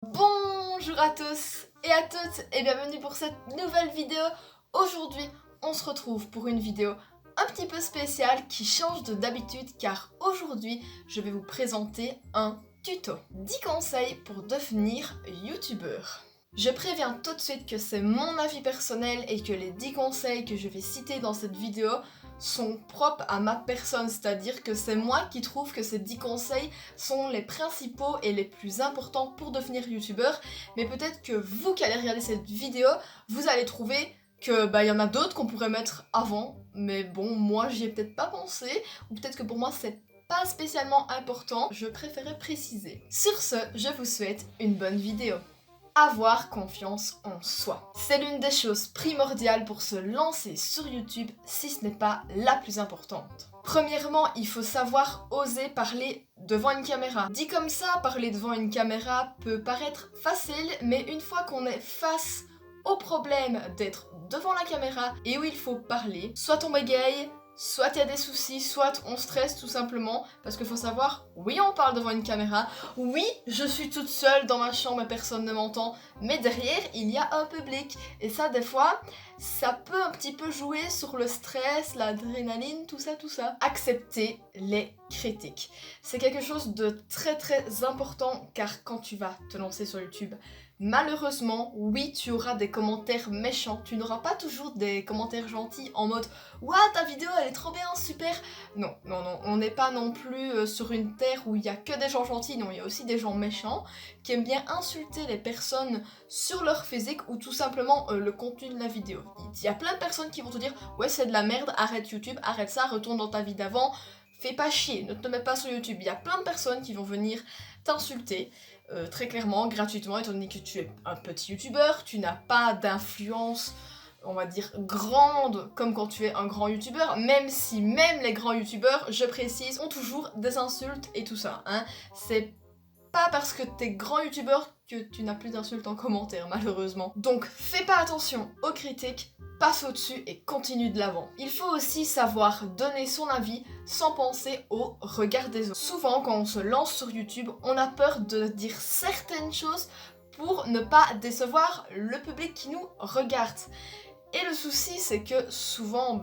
Bonjour à tous et à toutes et bienvenue pour cette nouvelle vidéo. Aujourd'hui, on se retrouve pour une vidéo un petit peu spéciale qui change de d'habitude car aujourd'hui, je vais vous présenter un tuto. 10 conseils pour devenir youtubeur. Je préviens tout de suite que c'est mon avis personnel et que les 10 conseils que je vais citer dans cette vidéo sont propres à ma personne, c'est-à-dire que c'est moi qui trouve que ces 10 conseils sont les principaux et les plus importants pour devenir youtubeur, mais peut-être que vous qui allez regarder cette vidéo, vous allez trouver que y en a d'autres qu'on pourrait mettre avant, mais bon, moi j'y ai peut-être pas pensé, ou peut-être que pour moi c'est pas spécialement important, je préférais préciser. Sur ce, je vous souhaite une bonne vidéo. Avoir confiance en soi. C'est l'une des choses primordiales pour se lancer sur YouTube, si ce n'est pas la plus importante. Premièrement, il faut savoir oser parler devant une caméra. Dit comme ça, parler devant une caméra peut paraître facile, mais une fois qu'on est face au problème d'être devant la caméra et où il faut parler, soit on bégaye, soit il y a des soucis, soit on stresse tout simplement, parce qu'il faut savoir, oui on parle devant une caméra, oui je suis toute seule dans ma chambre et personne ne m'entend, mais derrière il y a un public, et ça des fois, ça peut un petit peu jouer sur le stress, l'adrénaline, tout ça. Accepter les critiques. C'est quelque chose de très important, car quand tu vas te lancer sur YouTube, malheureusement, oui, tu auras des commentaires méchants, tu n'auras pas toujours des commentaires gentils en mode « Ouah, ta vidéo elle est trop bien, super !» Non, on n'est pas non plus sur une terre où il y a que des gens gentils, non, il y a aussi des gens méchants qui aiment bien insulter les personnes sur leur physique ou tout simplement le contenu de la vidéo. Il y a plein de personnes qui vont te dire « Ouais, c'est de la merde, arrête YouTube, arrête ça, retourne dans ta vie d'avant, fais pas chier, ne te mets pas sur YouTube. » Il y a plein de personnes qui vont venir t'insulter. Très clairement, gratuitement, étant donné que tu es un petit youtubeur, tu n'as pas d'influence, on va dire, grande comme quand tu es un grand youtubeur, même si même les grands youtubeurs, je précise, ont toujours des insultes et tout ça, hein. C'est pas parce que t'es grand youtubeur que tu n'as plus d'insultes en commentaire, malheureusement. Donc fais pas attention aux critiques, passe au-dessus et continue de l'avant. Il faut aussi savoir donner son avis sans penser au regard des autres. Souvent, quand on se lance sur YouTube, on a peur de dire certaines choses pour ne pas décevoir le public qui nous regarde. Et le souci, c'est que souvent,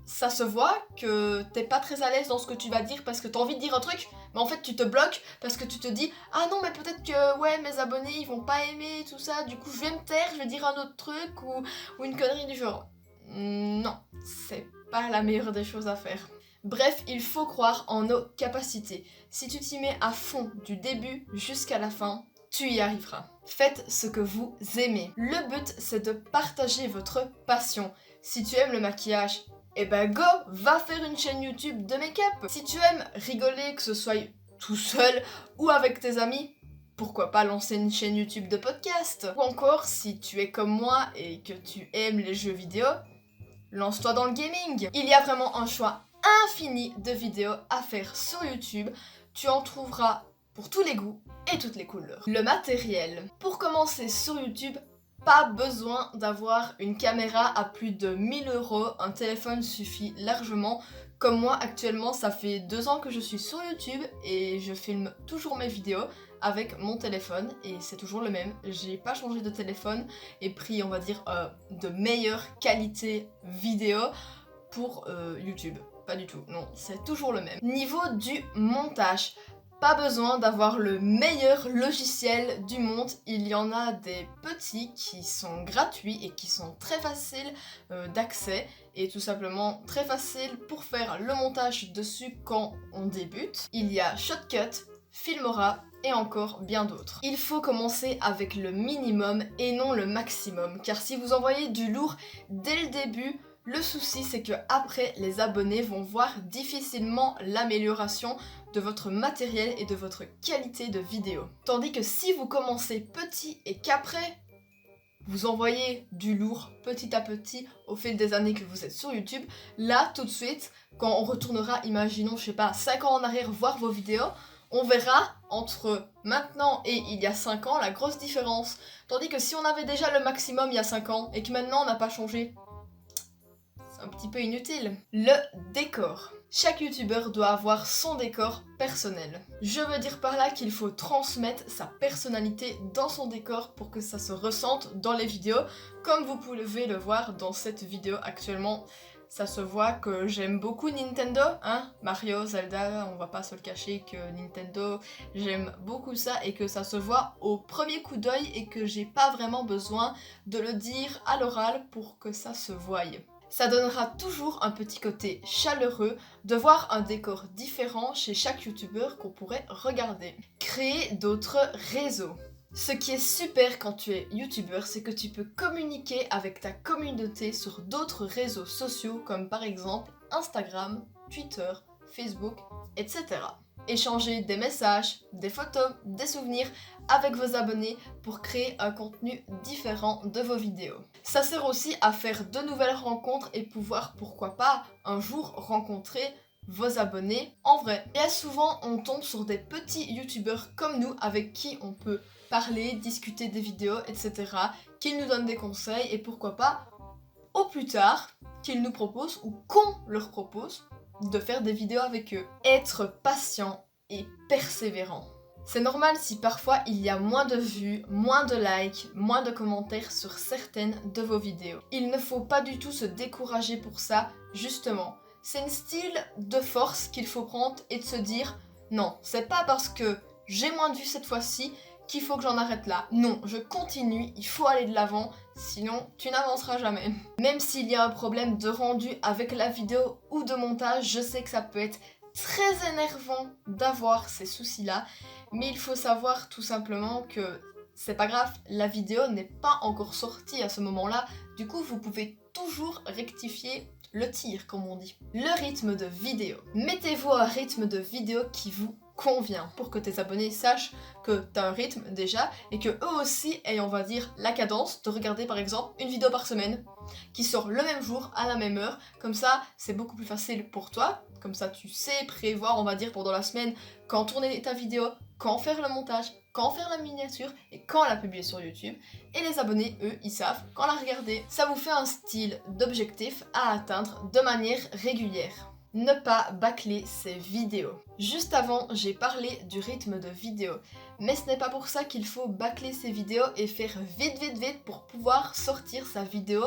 ça se voit que t'es pas très à l'aise dans ce que tu vas dire parce que t'as envie de dire un truc, mais en fait tu te bloques parce que tu te dis « Ah non, mais peut-être que, ouais, mes abonnés, ils vont pas aimer tout ça, du coup je vais me taire, je vais dire un autre truc ou une connerie du genre. » Non, c'est pas la meilleure des choses à faire. Bref, il faut croire en nos capacités. Si tu t'y mets à fond du début jusqu'à la fin, tu y arriveras. Faites ce que vous aimez. Le but, c'est de partager votre passion. Si tu aimes le maquillage, eh ben go, va faire une chaîne YouTube de make-up. Si tu aimes rigoler, que ce soit tout seul ou avec tes amis, pourquoi pas lancer une chaîne YouTube de podcast? Ou encore, si tu es comme moi et que tu aimes les jeux vidéo, lance-toi dans le gaming. Il y a vraiment un choix infini de vidéos à faire sur YouTube. Tu en trouveras pour tous les goûts et toutes les couleurs. Le matériel. Pour commencer sur YouTube, pas besoin d'avoir une caméra à plus de 1000 €, un téléphone suffit largement. Comme moi actuellement, ça fait 2 ans que je suis sur YouTube et je filme toujours mes vidéos avec mon téléphone et c'est toujours le même. J'ai pas changé de téléphone et pris, on va dire, de meilleure qualité vidéo pour YouTube. Pas du tout, non, c'est toujours le même. Niveau du montage, pas besoin d'avoir le meilleur logiciel du monde, il y en a des petits qui sont gratuits et qui sont très faciles d'accès et tout simplement très faciles pour faire le montage dessus quand on débute. Il y a Shotcut, Filmora et encore bien d'autres. Il faut commencer avec le minimum et non le maximum, car si vous envoyez du lourd dès le début, le souci c'est que après les abonnés vont voir difficilement l'amélioration de votre matériel et de votre qualité de vidéo. Tandis que si vous commencez petit et qu'après vous envoyez du lourd petit à petit au fil des années que vous êtes sur YouTube, là tout de suite, quand on retournera, imaginons, je sais pas, 5 ans en arrière voir vos vidéos, on verra entre maintenant et il y a 5 ans la grosse différence. Tandis que si on avait déjà le maximum il y a 5 ans et que maintenant on n'a pas changé, c'est un petit peu inutile. Le décor. Chaque youtubeur doit avoir son décor personnel. Je veux dire par là qu'il faut transmettre sa personnalité dans son décor pour que ça se ressente dans les vidéos, comme vous pouvez le voir dans cette vidéo actuellement. Ça se voit que j'aime beaucoup Nintendo, hein, Mario, Zelda, on va pas se le cacher que Nintendo, j'aime beaucoup ça et que ça se voit au premier coup d'œil et que j'ai pas vraiment besoin de le dire à l'oral pour que ça se voie. Ça donnera toujours un petit côté chaleureux de voir un décor différent chez chaque youtubeur qu'on pourrait regarder. Créer d'autres réseaux. Ce qui est super quand tu es youtubeur, c'est que tu peux communiquer avec ta communauté sur d'autres réseaux sociaux comme par exemple Instagram, Twitter, Facebook, etc. Échanger des messages, des photos, des souvenirs avec vos abonnés pour créer un contenu différent de vos vidéos. Ça sert aussi à faire de nouvelles rencontres et pouvoir, pourquoi pas, un jour rencontrer vos abonnés en vrai. Bien souvent, on tombe sur des petits youtubeurs comme nous avec qui on peut parler, discuter des vidéos, etc. Qu'ils nous donnent des conseils et pourquoi pas, au plus tard, qu'ils nous proposent ou qu'on leur propose de faire des vidéos avec eux. Être patient et persévérant. C'est normal si parfois il y a moins de vues, moins de likes, moins de commentaires sur certaines de vos vidéos. Il ne faut pas du tout se décourager pour ça, justement. C'est un style de force qu'il faut prendre et de se dire non, c'est pas parce que j'ai moins de vues cette fois-ci qu'il faut que j'en arrête là. Non, je continue, il faut aller de l'avant, sinon tu n'avanceras jamais. Même s'il y a un problème de rendu avec la vidéo ou de montage, je sais que ça peut être très énervant d'avoir ces soucis-là, mais il faut savoir tout simplement que c'est pas grave, la vidéo n'est pas encore sortie à ce moment-là, du coup vous pouvez toujours rectifier le tir, comme on dit. Le rythme de vidéo. Mettez-vous un rythme de vidéo qui vous convient pour que tes abonnés sachent que tu as un rythme déjà et que eux aussi aient, on va dire, la cadence de regarder par exemple une vidéo par semaine qui sort le même jour à la même heure. Comme ça, c'est beaucoup plus facile pour toi. Comme ça, tu sais prévoir, on va dire, pendant la semaine quand tourner ta vidéo, quand faire le montage, quand faire la miniature et quand la publier sur YouTube. Et les abonnés, eux, ils savent quand la regarder. Ça vous fait un style d'objectif à atteindre de manière régulière. Ne pas bâcler ses vidéos. Juste avant, j'ai parlé du rythme de vidéo. Mais ce n'est pas pour ça qu'il faut bâcler ses vidéos et faire vite pour pouvoir sortir sa vidéo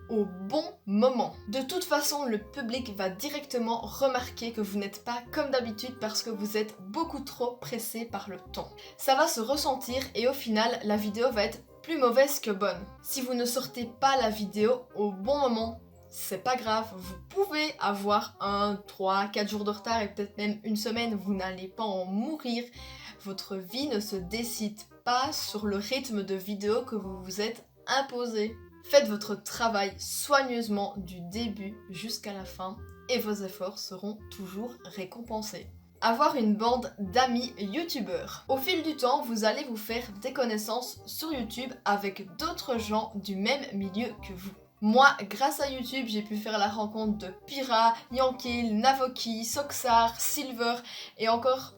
au bon moment. De toute façon, le public va directement remarquer que vous n'êtes pas comme d'habitude parce que vous êtes beaucoup trop pressé par le temps. Ça va se ressentir et au final, la vidéo va être plus mauvaise que bonne. Si vous ne sortez pas la vidéo au bon moment, c'est pas grave, vous pouvez avoir 1, 3, 4 jours de retard et peut-être même une semaine, vous n'allez pas en mourir. Votre vie ne se décide pas sur le rythme de vidéo que vous vous êtes imposé. Faites votre travail soigneusement du début jusqu'à la fin et vos efforts seront toujours récompensés. Avoir une bande d'amis youtubeurs. Au fil du temps, vous allez vous faire des connaissances sur YouTube avec d'autres gens du même milieu que vous. Moi, grâce à YouTube, j'ai pu faire la rencontre de Pyra, Yankil, Navoki, Soxar, Silver et encore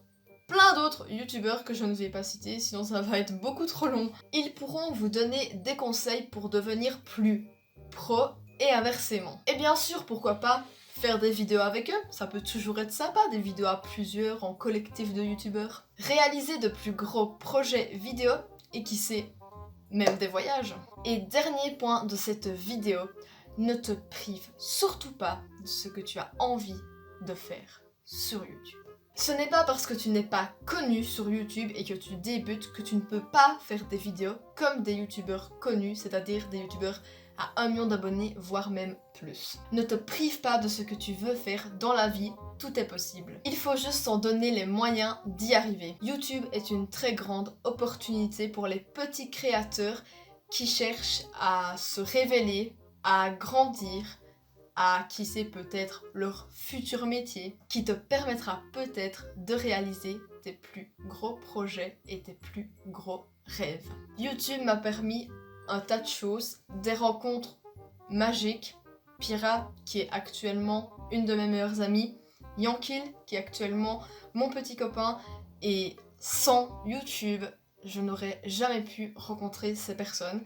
plein d'autres youtubeurs que je ne vais pas citer, sinon ça va être beaucoup trop long. Ils pourront vous donner des conseils pour devenir plus pro et inversement. Et bien sûr, pourquoi pas faire des vidéos avec eux, ça peut toujours être sympa, des vidéos à plusieurs en collectif de youtubeurs. Réaliser de plus gros projets vidéo et qui sait, même des voyages. Et dernier point de cette vidéo, ne te prive surtout pas de ce que tu as envie de faire sur YouTube. Ce n'est pas parce que tu n'es pas connu sur YouTube et que tu débutes que tu ne peux pas faire des vidéos comme des youtubeurs connus, c'est-à-dire des youtubeurs à 1 million d'abonnés, voire même plus. Ne te prive pas de ce que tu veux faire dans la vie, tout est possible. Il faut juste s'en donner les moyens d'y arriver. YouTube est une très grande opportunité pour les petits créateurs qui cherchent à se révéler, à grandir, à qui sait peut-être leur futur métier, qui te permettra peut-être de réaliser tes plus gros projets et tes plus gros rêves. YouTube m'a permis un tas de choses, des rencontres magiques, Pyra qui est actuellement une de mes meilleures amies, Yankil qui est actuellement mon petit copain, et sans YouTube, je n'aurais jamais pu rencontrer ces personnes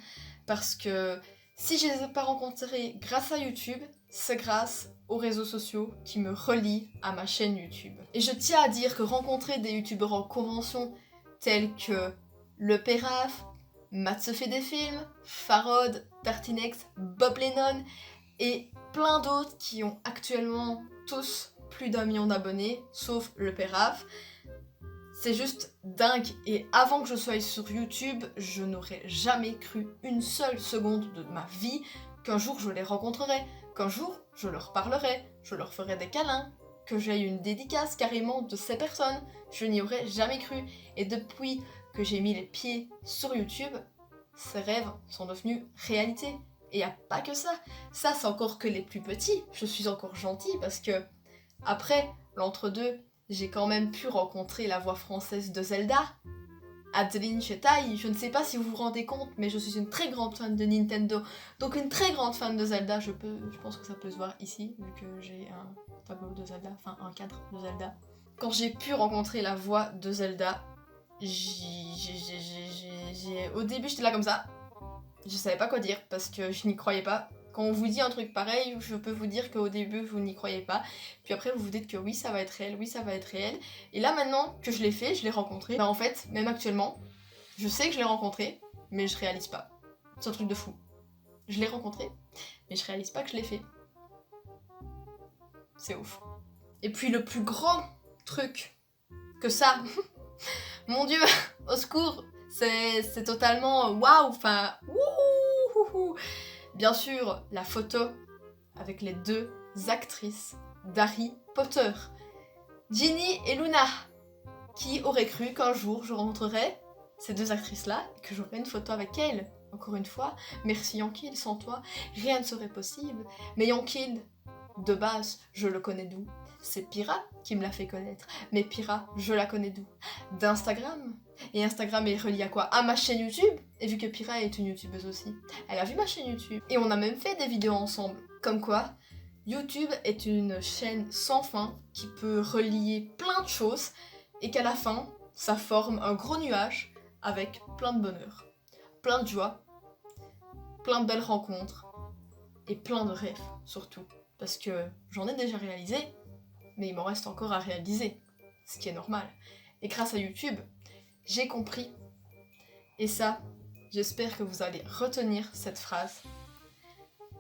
parce que Si je les ai pas rencontrés grâce à YouTube, c'est grâce aux réseaux sociaux qui me relient à ma chaîne YouTube. Et je tiens à dire que rencontrer des youtubeurs en convention tels que Le Péraf, Matt se fait des films, Farod, Tartinex, Bob Lennon et plein d'autres qui ont actuellement tous plus d'1 million d'abonnés, sauf Le Péraf, c'est juste dingue. Et avant que je sois sur YouTube, je n'aurais jamais cru une seule seconde de ma vie qu'un jour je les rencontrerais, qu'un jour je leur parlerais, je leur ferais des câlins, que j'aie une dédicace carrément de ces personnes. Je n'y aurais jamais cru. Et depuis que j'ai mis les pieds sur YouTube, ces rêves sont devenus réalité. Et y a pas que ça. Ça, c'est encore que les plus petits. Je suis encore gentille parce que après l'entre-deux, j'ai quand même pu rencontrer la voix française de Zelda, Adeline Chetaille. Je ne sais pas si vous vous rendez compte, mais je suis une très grande fan de Nintendo, donc une très grande fan de Zelda. Je pense que ça peut se voir ici, vu que j'ai un tableau de Zelda, enfin un cadre de Zelda. Quand j'ai pu rencontrer la voix de Zelda, au début j'étais là comme ça, je savais pas quoi dire parce que je n'y croyais pas. Quand on vous dit un truc pareil, je peux vous dire qu'au début vous n'y croyez pas, puis après vous vous dites que oui ça va être réel, oui ça va être réel, et là maintenant que je l'ai fait, je l'ai rencontré, bah en fait, même actuellement, je sais que je l'ai rencontré, mais je réalise pas. C'est un truc de fou. Je l'ai rencontré, mais je réalise pas que je l'ai fait. C'est ouf. Et puis le plus grand truc que ça, mon dieu, au secours, c'est totalement waouh, enfin, wouhouhou. Bien sûr, la photo avec les 2 actrices d'Harry Potter, Ginny et Luna. Qui aurait cru qu'un jour je rencontrerais ces 2 actrices-là et que j'aurais une photo avec elles? Encore une fois, merci Yankid, sans toi, rien ne serait possible. Mais Yankid, de base, je le connais d'où? C'est Pira qui me l'a fait connaître. Mais Pira, je la connais d'où? D'Instagram. Et Instagram est relié à quoi? À ma chaîne YouTube. Et vu que Pira est une youtubeuse aussi, elle a vu ma chaîne YouTube. Et on a même fait des vidéos ensemble. Comme quoi, YouTube est une chaîne sans fin qui peut relier plein de choses et qu'à la fin, ça forme un gros nuage avec plein de bonheur, plein de joie, plein de belles rencontres et plein de rêves surtout. Parce que j'en ai déjà réalisé, mais il m'en reste encore à réaliser, ce qui est normal. Et grâce à YouTube, j'ai compris. Et ça, j'espère que vous allez retenir cette phrase.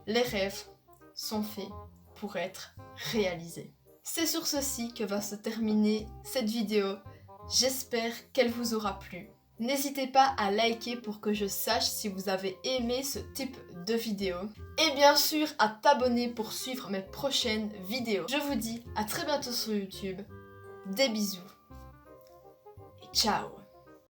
Les rêves sont faits pour être réalisés. C'est sur ceci que va se terminer cette vidéo. J'espère qu'elle vous aura plu. N'hésitez pas à liker pour que je sache si vous avez aimé ce type de vidéo. Et bien sûr à t'abonner pour suivre mes prochaines vidéos. Je vous dis à très bientôt sur YouTube. Des bisous. Et ciao.